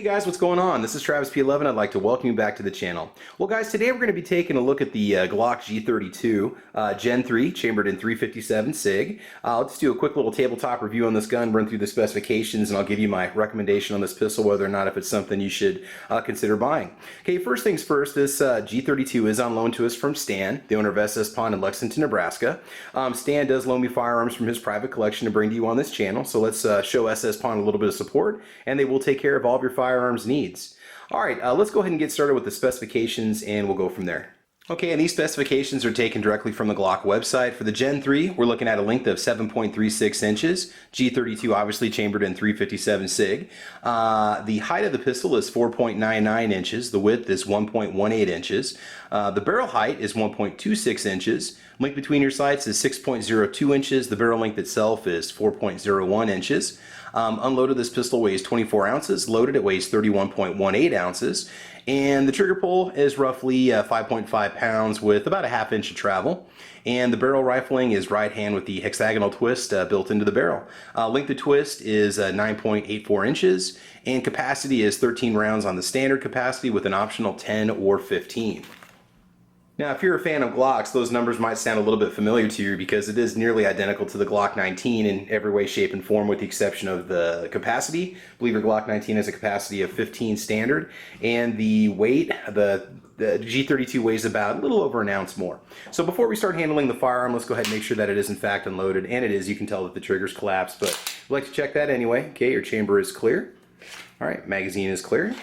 Guys, what's going on? This is Travis P11. I'd like to welcome you back to the channel. Well guys, today we're going to be taking a look at the Glock G32 Gen 3 chambered in 357 SIG. I'll just do a quick little tabletop review on this gun, run through the specifications, and I'll give you my recommendation on this pistol, whether or not if it's something you should consider buying. Okay, first things first, this G32 is on loan to us from Stan, the owner of SS Pawn in Lexington, Nebraska. Stan does loan me firearms from his private collection to bring to you on this channel, so let's show SS Pawn a little bit of support, and they will take care of all of your firearms needs. Alright, let's go ahead and get started with the specifications and we'll go from there. Okay, and these specifications are taken directly from the Glock website. For the Gen 3, we're looking at a length of 7.36 inches. G32 obviously chambered in 357 SIG. The height of the pistol is 4.99 inches. The width is 1.18 inches. The barrel height is 1.26 inches. Length between your sights is 6.02 inches. The barrel length itself is 4.01 inches. Unloaded, this pistol weighs 24 ounces. Loaded, it weighs 31.18 ounces. And the trigger pull is roughly 5.5 pounds with about a ½ inch of travel. And the barrel rifling is right hand with the hexagonal twist built into the barrel. Length of twist is 9.84 inches. And capacity is 13 rounds on the standard capacity with an optional 10 or 15. Now, if you're a fan of Glocks, those numbers might sound a little bit familiar to you because it is nearly identical to the Glock 19 in every way, shape, and form with the exception of the capacity. I believe your Glock 19 has a capacity of 15 standard, and the weight, the G32 weighs about a little over an ounce more. So before we start handling the firearm, let's go ahead and make sure that it is in fact unloaded, and it is. You can tell that the trigger's collapsed, but I'd like to check that anyway. Okay, your chamber is clear. All right, magazine is clear.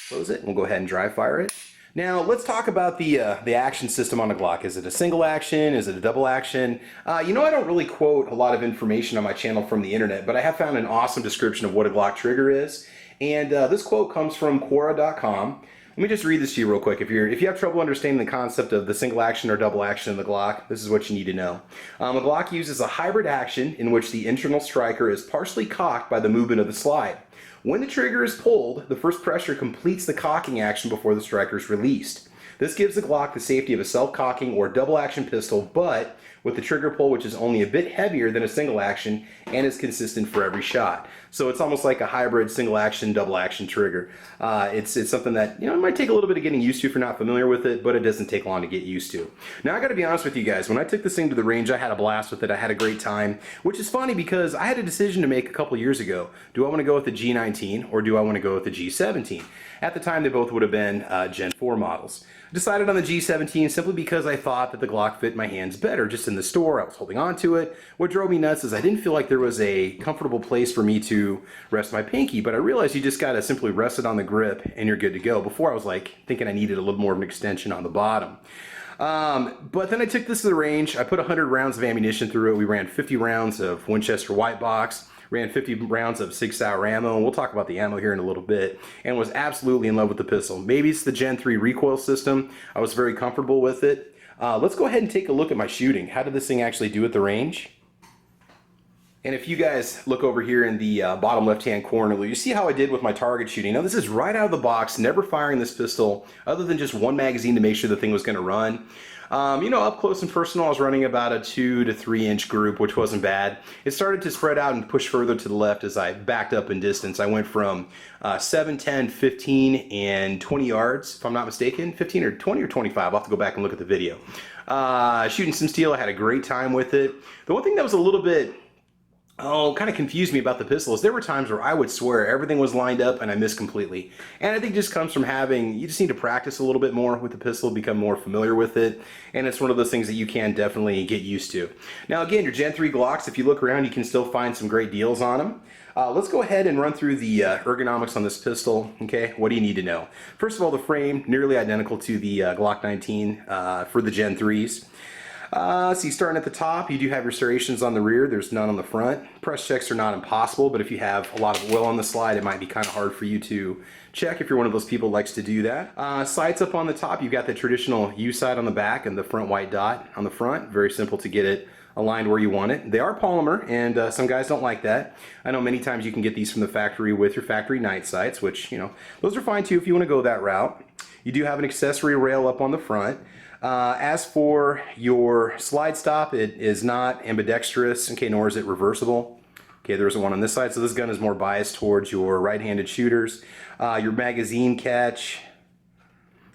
Close it, and we'll go ahead and dry fire it. Now, let's talk about the action system on a Glock. Is it a single action? Is it a double action? You know, I don't really quote a lot of information on my channel from the internet, but I have found an awesome description of what a Glock trigger is. And this quote comes from Quora.com. Let me just read this to you real quick. If you have trouble understanding the concept of the single action or double action in the Glock, this is what you need to know. A Glock uses a hybrid action in which the internal striker is partially cocked by the movement of the slide. When the trigger is pulled, the first pressure completes the cocking action before the striker is released. This gives the Glock the safety of a self-cocking or double action pistol, but with the trigger pull which is only a bit heavier than a single action and is consistent for every shot. So it's almost like a hybrid single action, double action trigger. It's something that, you know, it might take a little bit of getting used to if you're not familiar with it, but it doesn't take long to get used to. Now I gotta be honest with you guys, when I took this thing to the range, I had a blast with it. I had a great time, which is funny because I had a decision to make a couple years ago. Do I want to go with the G19 or do I want to go with the G17? At the time, they both would have been Gen 4 models. I decided on the G17 simply because I thought that the Glock fit my hands better. Just in the store, I was holding on to it. What drove me nuts is I didn't feel like there was a comfortable place for me to rest my pinky, but I realized you just gotta simply rest it on the grip and you're good to go. Before I was like thinking I needed a little more of an extension on the bottom. But then I took this to the range. I put 100 rounds of ammunition through it. We ran 50 rounds of Winchester white box. Ran 50 rounds of Sig Sauer ammo, and we'll talk about the ammo here in a little bit, and was absolutely in love with the pistol. Maybe it's the Gen 3 recoil system. I was very comfortable with it. Let's go ahead and take a look at my shooting. How did this thing actually do at the range? And if you guys look over here in the bottom left-hand corner, you see how I did with my target shooting. Now this is right out of the box, never firing this pistol other than just one magazine to make sure the thing was going to run. You know, up close and personal, I was running about a 2 to 3 inch group, which wasn't bad. It started to spread out and push further to the left as I backed up in distance. I went from 7, 10, 15, and 20 yards, if I'm not mistaken. 15 or 20 or 25, I'll have to go back and look at the video. Shooting some steel, I had a great time with it. The one thing that was a little bit kind of confused me about the pistol is there were times where I would swear everything was lined up and I missed completely. And I think it just comes from you just need to practice a little bit more with the pistol, become more familiar with it, and it's one of those things that you can definitely get used to. Now again, your Gen 3 Glocks, if you look around, you can still find some great deals on them. Let's go ahead and run through the ergonomics on this pistol. Okay, what do you need to know? First of all, the frame, nearly identical to the Glock 19 for the Gen 3s. So starting at the top, you do have your serrations on the rear. There's none on the front. Press checks are not impossible, but if you have a lot of oil on the slide, it might be kind of hard for you to check if you're one of those people who likes to do that. Sights up on the top, you've got the traditional U sight on the back and the front white dot on the front. Very simple to get it aligned where you want it. They are polymer, and some guys don't like that. I know many times you can get these from the factory with your factory night sights, which, you know, those are fine too if you want to go that route. You do have an accessory rail up on the front. As for your slide stop, it is not ambidextrous, okay, nor is it reversible. Okay, there's one on this side, so this gun is more biased towards your right-handed shooters. Your magazine catch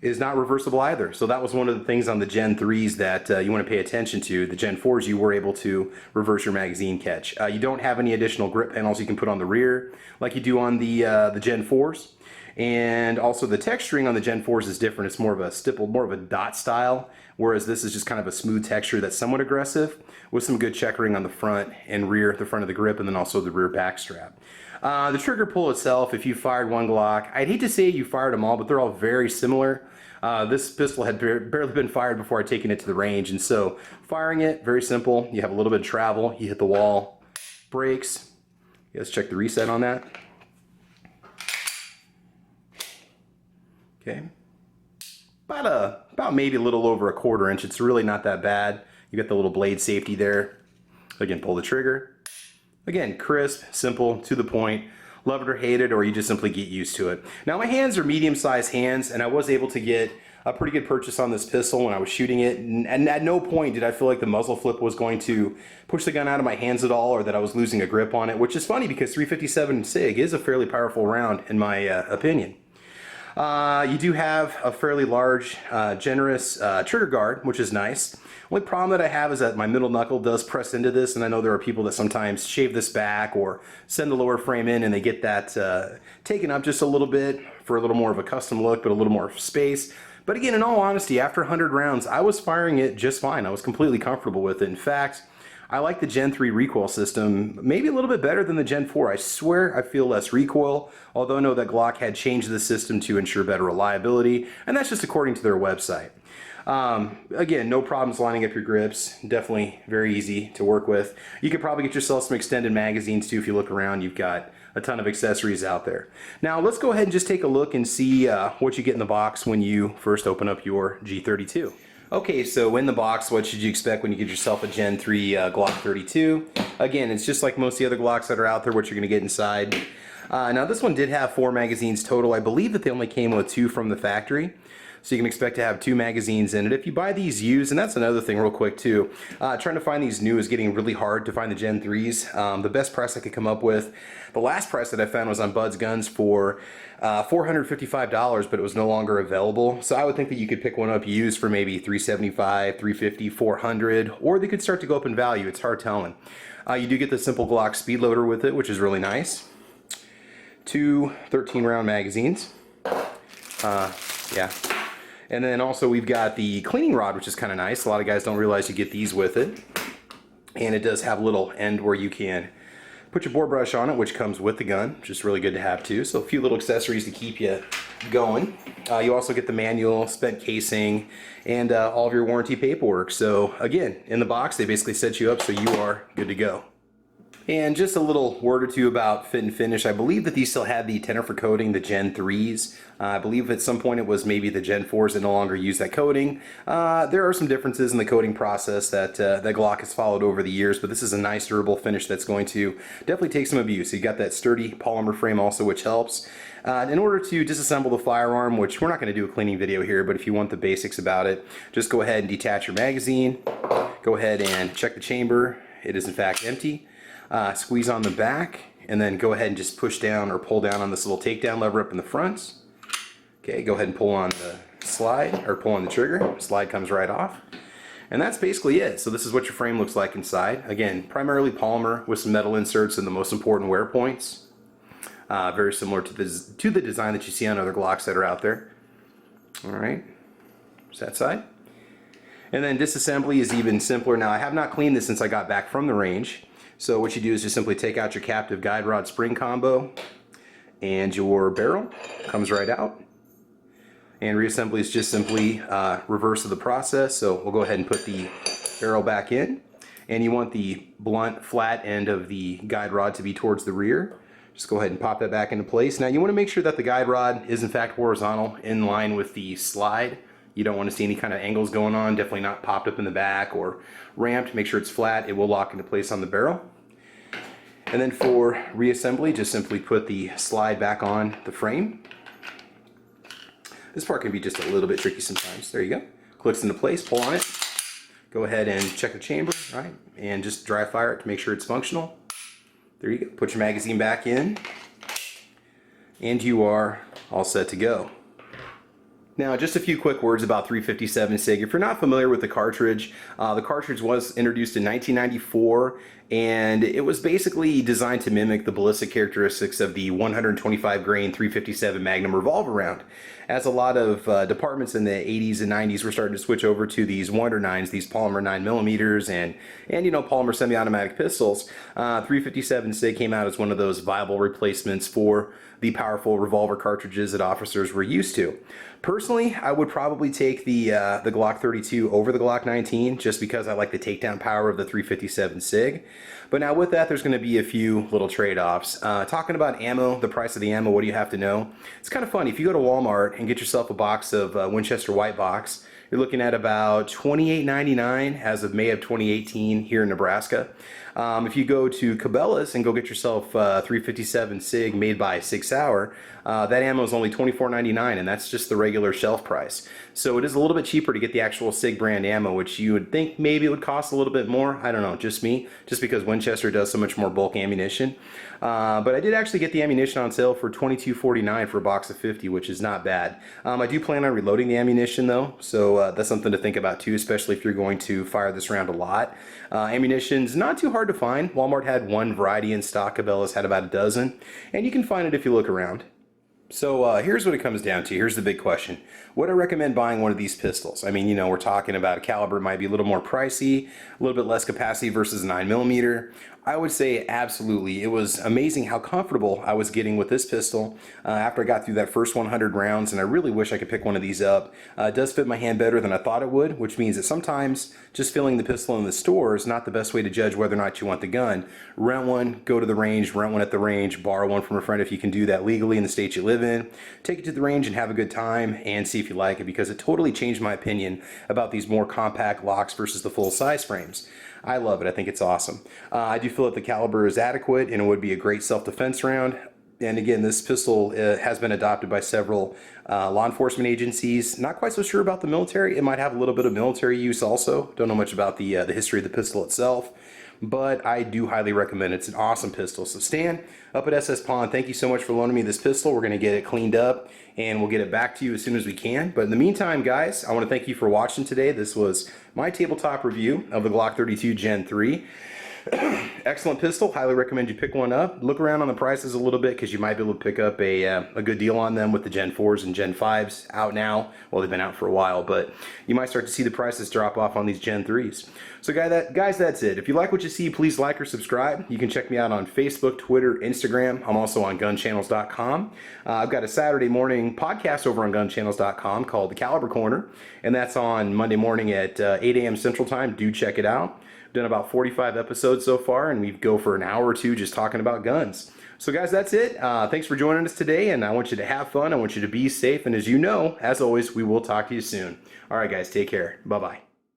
is not reversible either. So that was one of the things on the Gen 3s that you want to pay attention to. The Gen 4s, you were able to reverse your magazine catch. You don't have any additional grip panels you can put on the rear like you do on the Gen 4s. And also the texturing on the Gen 4s is different. It's more of a stippled, more of a dot style, whereas this is just kind of a smooth texture that's somewhat aggressive with some good checkering on the front and rear, the front of the grip, and then also the rear back strap. The trigger pull itself, if you fired one Glock, I'd hate to say you fired them all, but they're all very similar. This pistol had barely been fired before I'd taken it to the range, and so firing it, very simple. You have a little bit of travel, you hit the wall, brakes. Let's check the reset on that. Okay, about maybe a little over a quarter inch. It's really not that bad. You got the little blade safety there. Again, pull the trigger. Again, crisp, simple, to the point. Love it or hate it, or you just simply get used to it. Now my hands are medium-sized hands, and I was able to get a pretty good purchase on this pistol when I was shooting it, and at no point did I feel like the muzzle flip was going to push the gun out of my hands at all, or that I was losing a grip on it, which is funny because 357 SIG is a fairly powerful round in my opinion. You do have a fairly large, generous trigger guard, which is nice. Only problem that I have is that my middle knuckle does press into this, and I know there are people that sometimes shave this back or send the lower frame in and they get that taken up just a little bit for a little more of a custom look, but a little more space. But again, in all honesty, after 100 rounds, I was firing it just fine. I was completely comfortable with it. In fact, I like the Gen 3 recoil system maybe a little bit better than the Gen 4. I swear I feel less recoil, although I know that Glock had changed the system to ensure better reliability, and that's just according to their website. Again, no problems lining up your grips. Definitely very easy to work with. You could probably get yourself some extended magazines too. If you look around, you've got a ton of accessories out there. Now let's go ahead and just take a look and see what you get in the box when you first open up your G32. Okay, so in the box, what should you expect when you get yourself a Gen 3 Glock 32? Again, it's just like most of the other Glocks that are out there, what you're going to get inside. Now this one did have 4 magazines total. I believe that they only came with 2 from the factory. So you can expect to have 2 magazines in it. If you buy these used, and that's another thing real quick too, trying to find these new is getting really hard to find the Gen 3s. The best price I could come up with, the last price that I found was on Bud's Guns for $455, but it was no longer available. So I would think that you could pick one up used for maybe $375, $350, $400, or they could start to go up in value. It's hard telling. You do get the simple Glock speed loader with it, which is really nice. 2 13-round magazines. Yeah. And then also we've got the cleaning rod, which is kind of nice. A lot of guys don't realize you get these with it. And it does have a little end where you can put your bore brush on it, which comes with the gun, which is really good to have too. So a few little accessories to keep you going. You also get the manual, spent casing, and all of your warranty paperwork. So again, in the box, they basically set you up so you are good to go. And just a little word or two about fit and finish. I believe that these still had the tenor for coating, the Gen 3s. I believe at some point it was maybe the Gen 4s that no longer use that coating. There are some differences in the coating process that Glock has followed over the years, but this is a nice durable finish that's going to definitely take some abuse. You got that sturdy polymer frame also, which helps. In order to disassemble the firearm, which we're not going to do a cleaning video here, but if you want the basics about it, just go ahead and detach your magazine. Go ahead and check the chamber. It is in fact empty. Squeeze on the back, and then go ahead and just push down or pull down on this little takedown lever up in the front. Okay, go ahead and pull on the slide, or pull on the trigger. Slide comes right off. And that's basically it. So this is what your frame looks like inside. Again, primarily polymer with some metal inserts and the most important wear points. Very similar to the design that you see on other Glocks that are out there. Alright, there's that side. And then disassembly is even simpler. Now I have not cleaned this since I got back from the range. So what you do is just simply take out your captive guide rod spring combo, and your barrel comes right out. And reassembly is just simply reverse of the process. So we'll go ahead and put the barrel back in, and you want the blunt flat end of the guide rod to be towards the rear. Just go ahead and pop that back into place. Now you want to make sure that the guide rod is in fact horizontal in line with the slide. You don't want to see any kind of angles going on, definitely not popped up in the back or ramped. Make sure it's flat, it will lock into place on the barrel. And then for reassembly, just simply put the slide back on the frame. This part can be just a little bit tricky sometimes. There you go. Clicks into place, pull on it. Go ahead and check the chamber, right? And just dry fire it to make sure it's functional. There you go. Put your magazine back in, and you are all set to go. Now, just a few quick words about 357 SIG. If you're not familiar with the cartridge was introduced in 1994, and it was basically designed to mimic the ballistic characteristics of the 125 grain 357 Magnum revolver round. As a lot of departments in the 80s and 90s were starting to switch over to these Wonder 9s, these polymer 9mm and you know, polymer semi-automatic pistols, 357 SIG came out as one of those viable replacements for the powerful revolver cartridges that officers were used to. Personally, I would probably take the Glock 32 over the Glock 19 just because I like the takedown power of the 357 SIG. But now with that, there's going to be a few little trade-offs. Talking about ammo, the price of the ammo, what do you have to know? It's kind of funny. If you go to Walmart and get yourself a box of Winchester White Box, you're looking at about $28.99 as of May of 2018 here in Nebraska. If you go to Cabela's and go get yourself 357 SIG made by Sig Sauer, that ammo is only $24.99, and that's just the regular shelf price. So it is a little bit cheaper to get the actual SIG brand ammo, which you would think maybe it would cost a little bit more. I don't know, just me, just because Winchester does so much more bulk ammunition. But I did actually get the ammunition on sale for $22.49 for a box of 50, which is not bad. I do plan on reloading the ammunition though, so that's something to think about too, especially if you're going to fire this round a lot. Ammunition's not too hard to find. Walmart had one variety in stock. Cabela's had about a dozen, and you can find it if you look around. So here's what it comes down to. Here's the big question. Would I recommend buying one of these pistols? I mean, you know, we're talking about a caliber might be a little more pricey, a little bit less capacity versus 9mm. I would say absolutely. It was amazing how comfortable I was getting with this pistol after I got through that first 100 rounds, and I really wish I could pick one of these up. It does fit my hand better than I thought it would, which means that sometimes just filling the pistol in the store is not the best way to judge whether or not you want the gun. Rent one, go to the range, rent one at the range, borrow one from a friend if you can do that legally in the state you live in. Take it to the range and have a good time and see if you like it, because it totally changed my opinion about these more compact locks versus the full size frames. I love it. I think it's awesome. I do feel that the caliber is adequate and it would be a great self-defense round. And again, this pistol has been adopted by several law enforcement agencies. Not quite so sure about the military. It might have a little bit of military use also. Don't know much about the history of the pistol itself, but I do highly recommend it. It's an awesome pistol. So Stan, up at SS Pawn, thank you so much for loaning me this pistol. We're going to get it cleaned up and we'll get it back to you as soon as we can. But in the meantime, guys, I want to thank you for watching today. This was my tabletop review of the Glock 32 Gen 3. Excellent pistol. Highly recommend you pick one up. Look around on the prices a little bit because you might be able to pick up a good deal on them with the Gen 4s and Gen 5s out now. Well, they've been out for a while, but you might start to see the prices drop off on these Gen 3s. So guys, that's it. If you like what you see, please like or subscribe. You can check me out on Facebook, Twitter, Instagram. I'm also on gunchannels.com. I've got a Saturday morning podcast over on gunchannels.com called The Caliber Corner, and that's on Monday morning at 8 a.m. Central Time. Do check it out. Done about 45 episodes so far, and we go for an hour or two just talking about guns. So guys, that's it. Thanks for joining us today, and I want you to have fun. I want you to be safe, and as you know, as always, we will talk to you soon. All right, guys, take care. Bye-bye.